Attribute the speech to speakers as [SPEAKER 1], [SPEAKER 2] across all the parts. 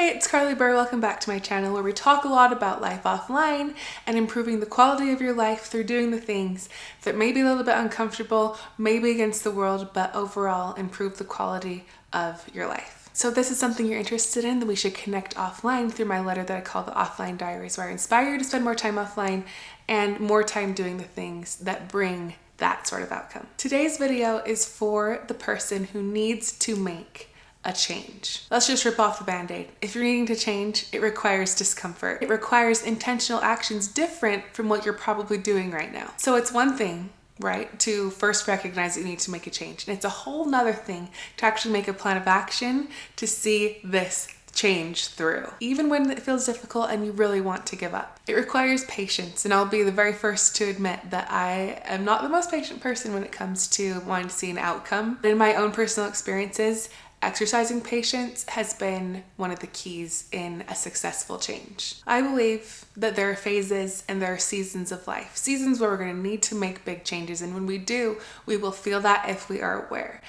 [SPEAKER 1] Hey, it's Carly Burr. Welcome back to my channel where we talk a lot about life offline and improving the quality of your life through doing the things that may be a little bit uncomfortable, maybe against the world, but overall improve the quality of your life. So if this is something you're interested in, then we should connect offline through my letter that I call the Offline Diaries, where I inspire you to spend more time offline and more time doing the things that bring that sort of outcome. Today's video is for the person who needs to make a change. Let's just rip off the band-aid. If you're needing to change, it requires discomfort. It requires intentional actions different from what you're probably doing right now. So it's one thing, right, to first recognize that you need to make a change. And it's a whole nother thing to actually make a plan of action to see this change through, even when it feels difficult and you really want to give up. It requires patience, and I'll be the very first to admit that I am not the most patient person when it comes to wanting to see an outcome. But in my own personal experiences, exercising patience has been one of the keys in a successful change. I believe that there are phases and there are seasons of life, seasons where we're going to need to make big changes, and when we do, we will feel that if we are aware.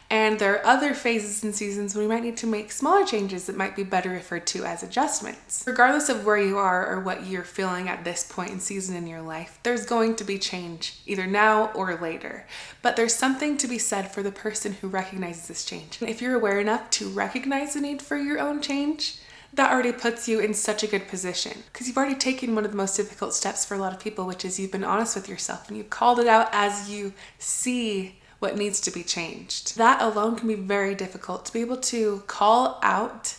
[SPEAKER 1] And there are other phases and seasons when we might need to make smaller changes that might be better referred to as adjustments. Regardless of where you are or what you're feeling at this point in season in your life, there's going to be change either now or later. But there's something to be said for the person who recognizes this change. If you're aware enough to recognize the need for your own change, that already puts you in such a good position because you've already taken one of the most difficult steps for a lot of people, which is you've been honest with yourself and you've called it out as you see what needs to be changed. That alone can be very difficult, to be able to call out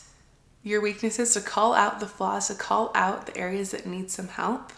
[SPEAKER 1] your weaknesses, to call out the flaws, to call out the areas that need some help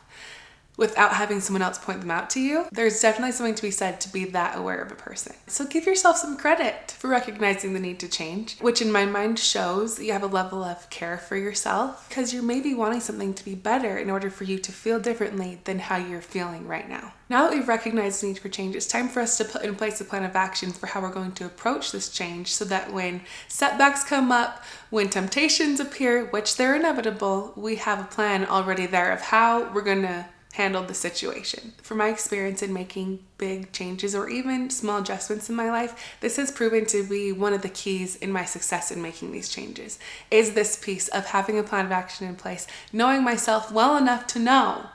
[SPEAKER 1] without having someone else point them out to you. There's definitely something to be said to be that aware of a person. So give yourself some credit for recognizing the need to change, which in my mind shows that you have a level of care for yourself because you're maybe wanting something to be better in order for you to feel differently than how you're feeling right now. Now that we've recognized the need for change, it's time for us to put in place a plan of action for how we're going to approach this change so that when setbacks come up, when temptations appear, which they're inevitable, we have a plan already there of how we're going to handle the situation. From my experience in making big changes or even small adjustments in my life, this has proven to be one of the keys in my success in making these changes, is this piece of having a plan of action in place, knowing myself well enough to know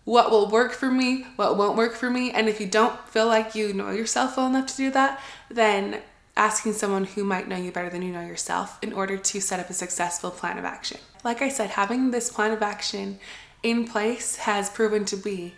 [SPEAKER 1] what will work for me, what won't work for me, and if you don't feel like you know yourself well enough to do that, then asking someone who might know you better than you know yourself in order to set up a successful plan of action. Like I said, having this plan of action in place has proven to be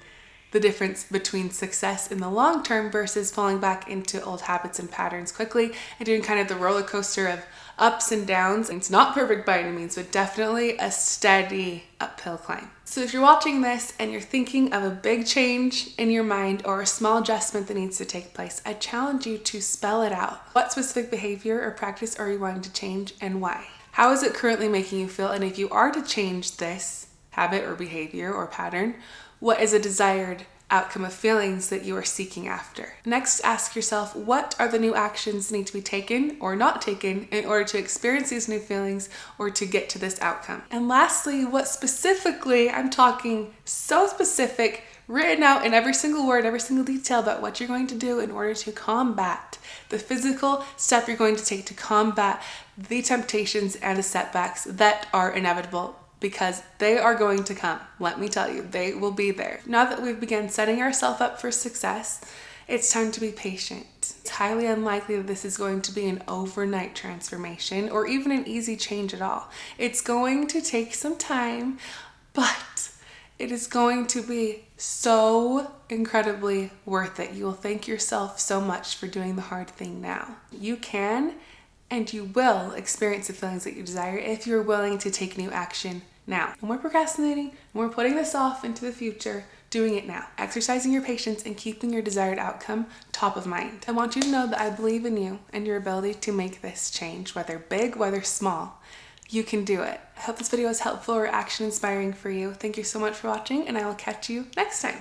[SPEAKER 1] the difference between success in the long term versus falling back into old habits and patterns quickly and doing kind of the roller coaster of ups and downs. It's not perfect by any means, but definitely a steady uphill climb. So if you're watching this and you're thinking of a big change in your mind or a small adjustment that needs to take place, I challenge you to spell it out. What specific behavior or practice are you wanting to change and why? How is it currently making you feel? And if you are to change this habit or behavior or pattern, what is a desired outcome of feelings that you are seeking after? Next, ask yourself, what are the new actions that need to be taken or not taken in order to experience these new feelings or to get to this outcome? And lastly, what specifically, I'm talking so specific, written out in every single word, every single detail about what you're going to do in order to combat the physical step you're going to take to combat the temptations and the setbacks that are inevitable, because they are going to come. Let me tell you, they will be there. Now that we've begun setting ourselves up for success, it's time to be patient. It's highly unlikely that this is going to be an overnight transformation or even an easy change at all. It's going to take some time, but it is going to be so incredibly worth it. You will thank yourself so much for doing the hard thing now. You can and you will experience the feelings that you desire if you're willing to take new action now. And we're procrastinating, and we're putting this off into the future, doing it now. Exercising your patience and keeping your desired outcome top of mind. I want you to know that I believe in you and your ability to make this change, whether big, whether small. You can do it. I hope this video was helpful or action inspiring for you. Thank you so much for watching, and I will catch you next time.